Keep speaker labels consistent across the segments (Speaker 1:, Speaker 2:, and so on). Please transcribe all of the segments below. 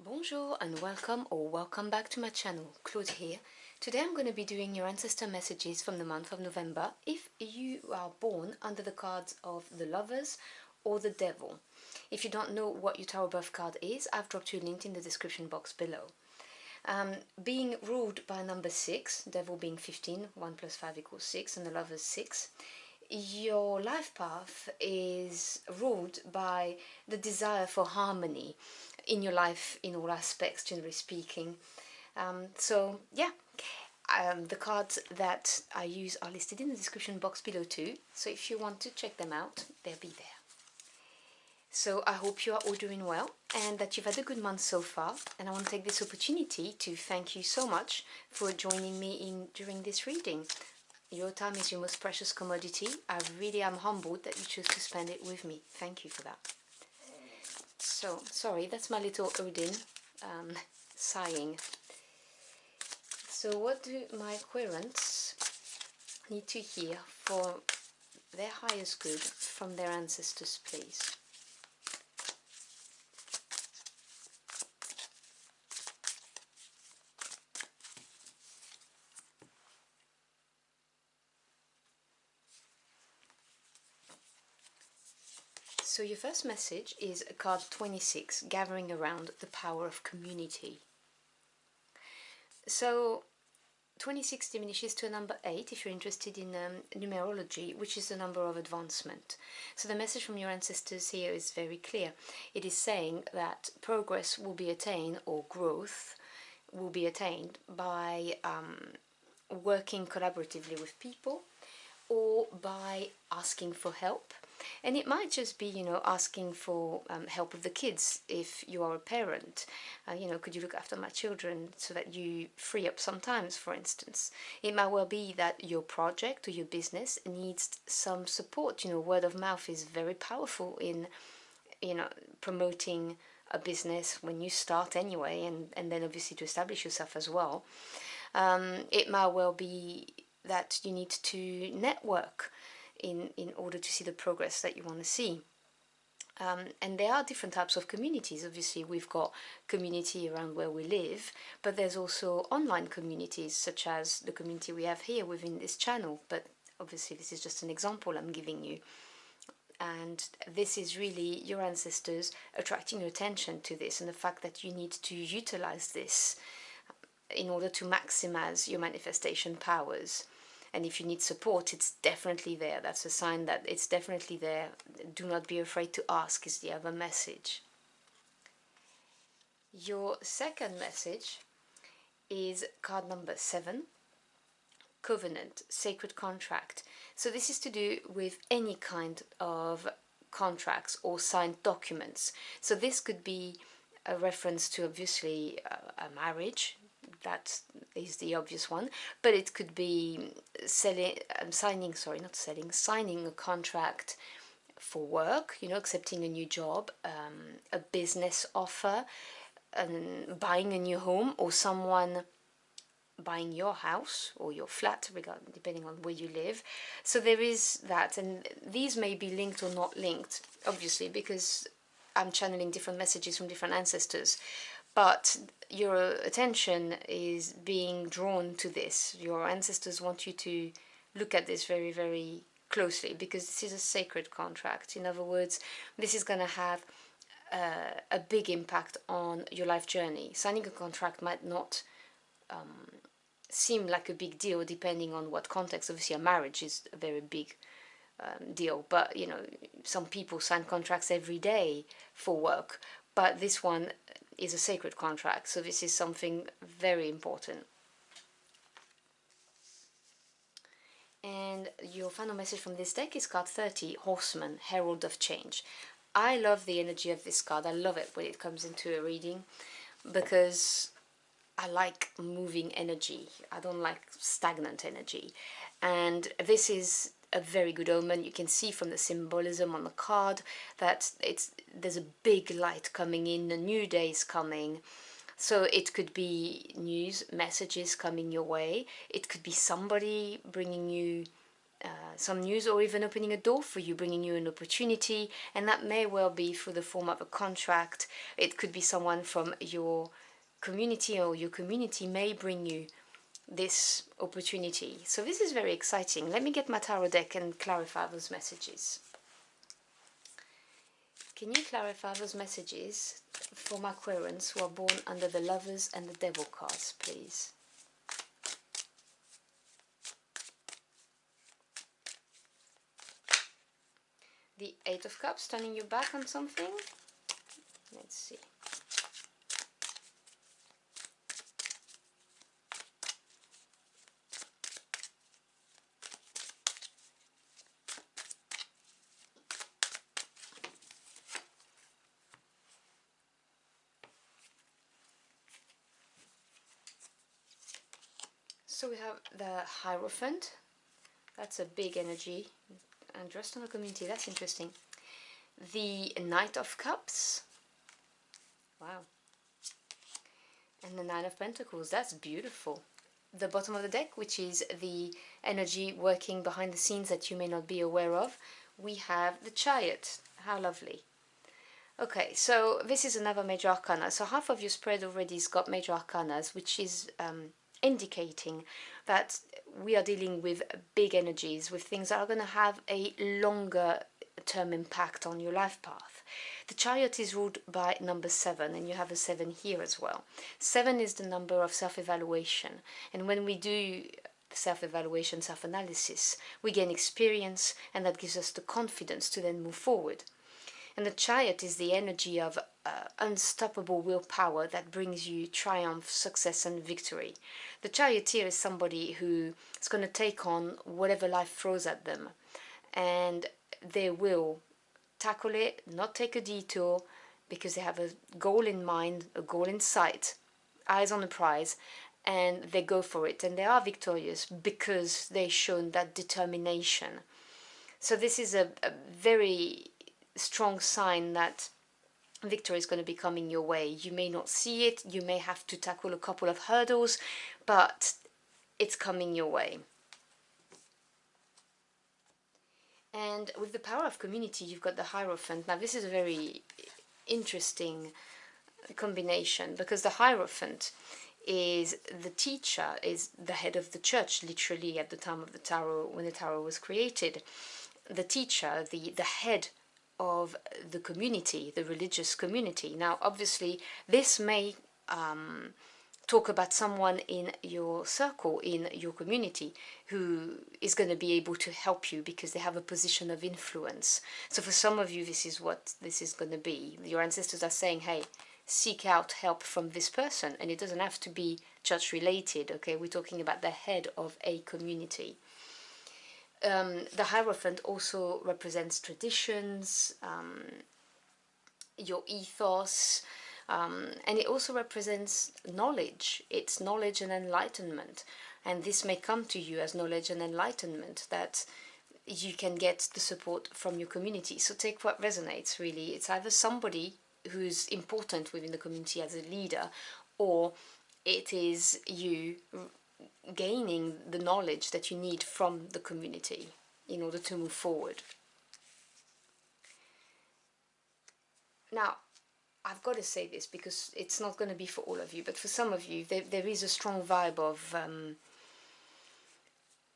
Speaker 1: Bonjour and welcome back to my channel. Claude here. Today I'm going to be doing your ancestor messages from the month of November if you are born under the cards of the Lovers or the Devil. If you don't know what your tarot birth card is, I've dropped you a link in the description box below. Being ruled by number 6, Devil being 15, 1 plus 5 equals 6, and the Lovers 6, your life path is ruled by the desire for harmony in your life in all aspects, generally speaking. The cards that I use are listed in the description box below too, so if you want to check them out, they'll be there. So I hope you are all doing well and that you've had a good month so far, and I want to take this opportunity to thank you so much for joining me during this reading. Your time is your most precious commodity. I really am humbled that you chose to spend it with me. Thank you for that. So, sorry, that's my little Odin sighing. So what do my querents need to hear for their highest good from their ancestors, please? So your first message is card 26, gathering around the power of community. So 26 diminishes to a number 8 if you're interested in numerology, which is the number of advancement. So the message from your ancestors here is very clear. It is saying that progress will be attained, or growth will be attained, by working collaboratively with people or by asking for help. And it might just be, asking for help with the kids if you are a parent. Could you look after my children so that you free up some time, for instance. It might well be that your project or your business needs some support. Word of mouth is very powerful in, promoting a business when you start anyway, and then obviously to establish yourself as well. It might well be that you need to network in order to see the progress that you want to see. And there are different types of communities. Obviously, we've got community around where we live, but there's also online communities, such as the community we have here within this channel. But obviously, this is just an example I'm giving you. And this is really your ancestors attracting your attention to this, and the fact that you need to utilize this in order to maximize your manifestation powers. And if you need support, it's definitely there. That's a sign that it's definitely there. Do not be afraid to ask is the other message. Your second message is card number 7, Covenant, Sacred Contract. So this is to do with any kind of contracts or signed documents. So this could be a reference to, obviously, a marriage. That is the obvious one, but it could be signing a contract for work, accepting a new job, a business offer, buying a new home, or someone buying your house or your flat, depending on where you live. So there is that, and these may be linked or not linked, obviously, because I'm channeling different messages from different ancestors. But your attention is being drawn to this. Your ancestors want you to look at this very, very closely, because this is a sacred contract. In other words, this is going to have a big impact on your life journey. Signing a contract might not seem like a big deal depending on what context. Obviously, a marriage is a very big deal, but some people sign contracts every day for work, but this one is a sacred contract, so this is something very important. And your final message from this deck is card 30, Horseman, Herald of Change. I love the energy of this card. I love it when it comes into a reading, because I like moving energy. I don't like stagnant energy. And this is a very good omen. You can see from the symbolism on the card that there's a big light coming in, a new day is coming. So it could be news, messages coming your way. It could be somebody bringing you some news, or even opening a door for you, bringing you an opportunity, and that may well be through the form of a contract. It could be someone from your community, or your community may bring you this opportunity. So this is very exciting. Let me get my tarot deck and clarify those messages. Can you clarify those messages for my Aquarians who are born under the Lovers and the Devil cards, please? The Eight of Cups, turning your back on something. Let's see. So we have the Hierophant. That's a big energy. And just on the community, that's interesting. The Knight of Cups. Wow. And the Nine of Pentacles. That's beautiful. The bottom of the deck, which is the energy working behind the scenes that you may not be aware of, we have the Chariot. How lovely. Okay, so this is another major arcana. So half of your spread already has got major arcanas, which is indicating that we are dealing with big energies, with things that are going to have a longer term impact on your life path. The Chariot is ruled by number 7, and you have a 7 here as well. 7 is the number of self-evaluation, and when we do self-evaluation, self-analysis, we gain experience, and that gives us the confidence to then move forward. And the Chariot is the energy of unstoppable willpower that brings you triumph, success, and victory. The Charioteer is somebody who is going to take on whatever life throws at them, and they will tackle it, not take a detour, because they have a goal in mind, a goal in sight, eyes on the prize, and they go for it, and they are victorious because they've shown that determination. So this is a very strong sign that victory is going to be coming your way. You may not see it, you may have to tackle a couple of hurdles, but it's coming your way. And with the power of community, you've got the Hierophant. Now this is a very interesting combination, because the Hierophant is the teacher, is the head of the church, literally at the time of the tarot, when the tarot was created. The teacher, the head of the community, the religious community. Now obviously this may talk about someone in your circle, in your community, who is going to be able to help you because they have a position of influence. So for some of you, this is what this is going to be. Your ancestors are saying, hey, seek out help from this person, and it doesn't have to be church related, okay? We're talking about the head of a community. The Hierophant also represents traditions, your ethos, and it also represents knowledge. It's knowledge and enlightenment, and this may come to you as knowledge and enlightenment, that you can get the support from your community. So take what resonates, really. It's either somebody who's important within the community as a leader, or it is you gaining the knowledge that you need from the community in order to move forward. Now, I've got to say this because it's not going to be for all of you, but for some of you, there is a strong vibe of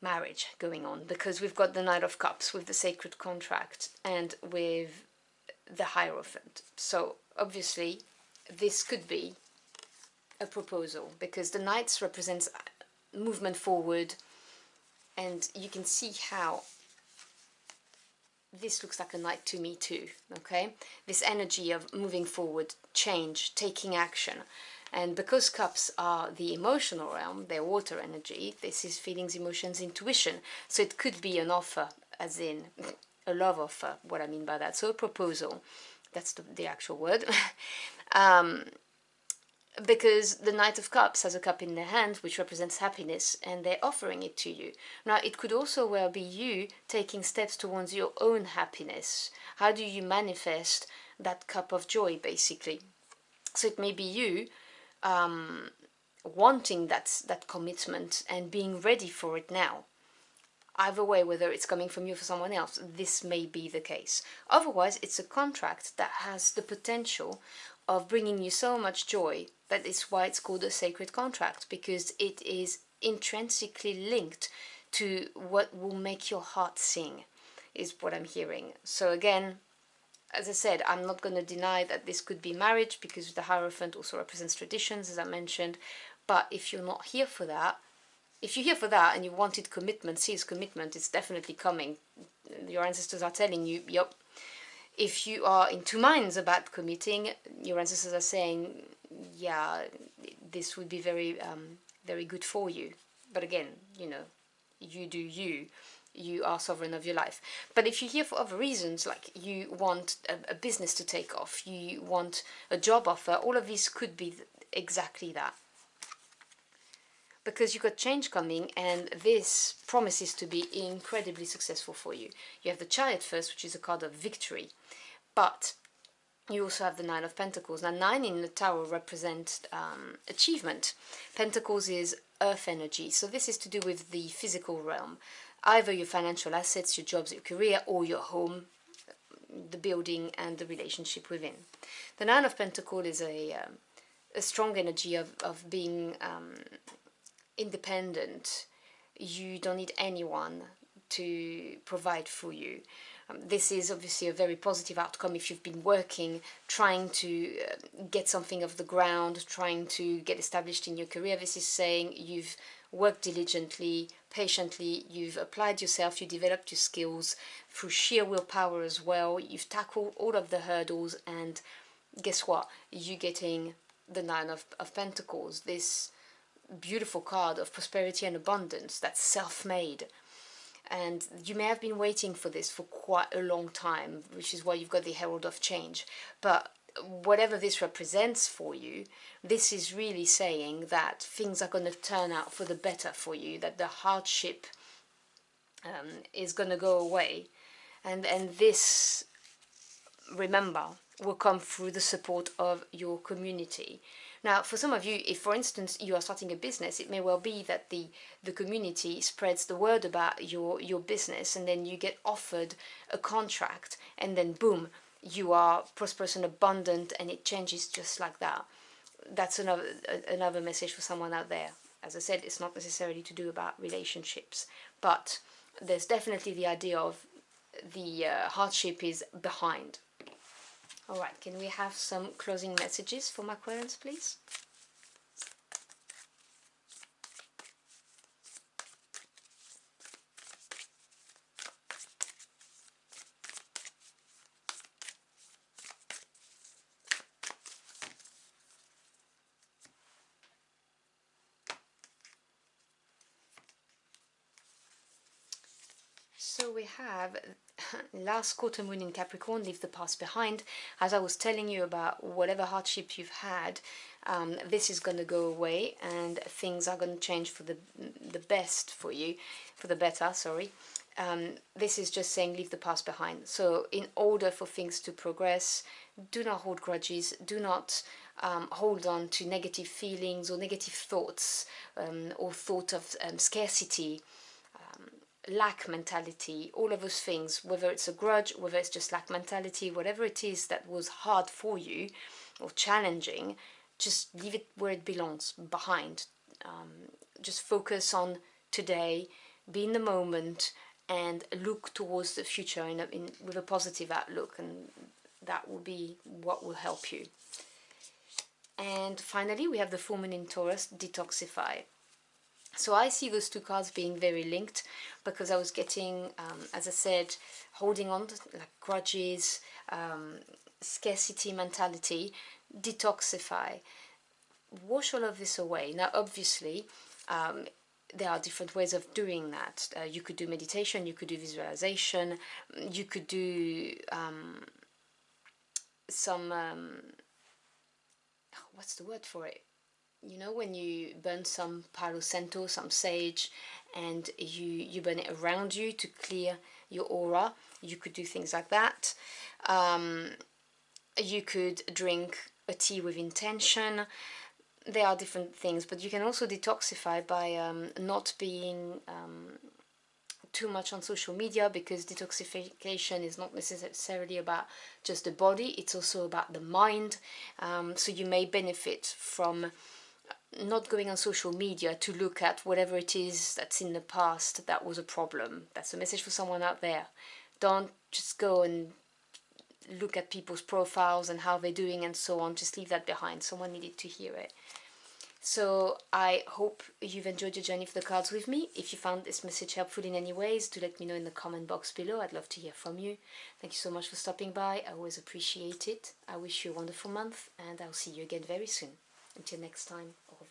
Speaker 1: marriage going on, because we've got the Knight of Cups with the sacred contract and with the Hierophant. So obviously this could be a proposal, because the Knights represents movement forward, and you can see how this looks like a knight to me too, okay? This energy of moving forward, change, taking action. And because cups are the emotional realm, they're water energy, this is feelings, emotions, intuition. So it could be an offer, as in a love offer, what I mean by that. So a proposal, that's the actual word. Because the Knight of Cups has a cup in their hand, which represents happiness, and they're offering it to you. Now, it could also well be you taking steps towards your own happiness. How do you manifest that cup of joy, basically? So it may be you wanting that commitment and being ready for it now. Either way, whether it's coming from you or for someone else, this may be the case. Otherwise, it's a contract that has the potential of bringing you so much joy that is why it's called a sacred contract, because it is intrinsically linked to what will make your heart sing, is what I'm hearing. So again, as I said, I'm not going to deny that this could be marriage, because the Hierophant also represents traditions, as I mentioned. But if you're not here for that, if you're here for that and you wanted commitment, serious commitment, it's definitely coming. Your ancestors are telling you, yep. If you are in two minds about committing, your ancestors are saying, yeah, this would be very, very good for you. But again, you know, you do you. You are sovereign of your life. But if you're here for other reasons, like you want a business to take off, you want a job offer, all of these could be exactly that. Because you've got change coming, and this promises to be incredibly successful for you. You have the Chariot first, which is a card of victory, but you also have the Nine of Pentacles. Now, 9 in the Tower represents achievement. Pentacles is earth energy, so this is to do with the physical realm, either your financial assets, your jobs, your career, or your home, the building and the relationship within. The Nine of Pentacles is a strong energy of being independent. You don't need anyone to provide for you. This is obviously a very positive outcome if you've been working, trying to get something off the ground, trying to get established in your career. This is saying you've worked diligently, patiently, you've applied yourself, you developed your skills through sheer willpower as well, you've tackled all of the hurdles, and guess what? You're getting the Nine of Pentacles, this beautiful card of prosperity and abundance that's self-made. And you may have been waiting for this for quite a long time, which is why you've got the Herald of Change. But whatever this represents for you, this is really saying that things are going to turn out for the better for you, that the hardship is going to go away. And this, remember, will come through the support of your community. Now, for some of you, if for instance you are starting a business, it may well be that the community spreads the word about your business, and then you get offered a contract, and then boom, you are prosperous and abundant, and it changes just like that. That's another message for someone out there. As I said, it's not necessarily to do about relationships, but there's definitely the idea of the hardship is behind. All right, can we have some closing messages for my Aquarians, please? So we have last quarter moon in Capricorn, leave the past behind. As I was telling you about whatever hardship you've had, this is going to go away, and things are going to change for the best for you, for the better, sorry. This is just saying leave the past behind. So in order for things to progress, do not hold grudges, do not hold on to negative feelings or negative thoughts, or thought of scarcity, lack mentality, all of those things, whether it's a grudge, whether it's just lack mentality, whatever it is that was hard for you or challenging, just leave it where it belongs, behind. Just focus on today, be in the moment, and look towards the future with a positive outlook, and that will be what will help you. And finally, we have the full moon in Taurus, detoxify. So I see those two cards being very linked, because I was getting, as I said, holding on to like grudges, scarcity mentality, detoxify, wash all of this away. Now, obviously, there are different ways of doing that. You could do meditation, you could do visualization, you could do some, what's the word for it? You know, when you burn some Palo Santo, some sage, and you burn it around you to clear your aura, you could do things like that. You could drink a tea with intention. There are different things, but you can also detoxify by not being too much on social media, because detoxification is not necessarily about just the body, it's also about the mind. So you may benefit from not going on social media to look at whatever it is that's in the past that was a problem. That's a message for someone out there. Don't just go and look at people's profiles and how they're doing and so on. Just leave that behind. Someone needed to hear it. So I hope you've enjoyed your journey for the cards with me. If you found this message helpful in any ways, do let me know in the comment box below. I'd love to hear from you. Thank you so much for stopping by. I always appreciate it. I wish you a wonderful month, and I'll see you again very soon. Until next time. Au revoir.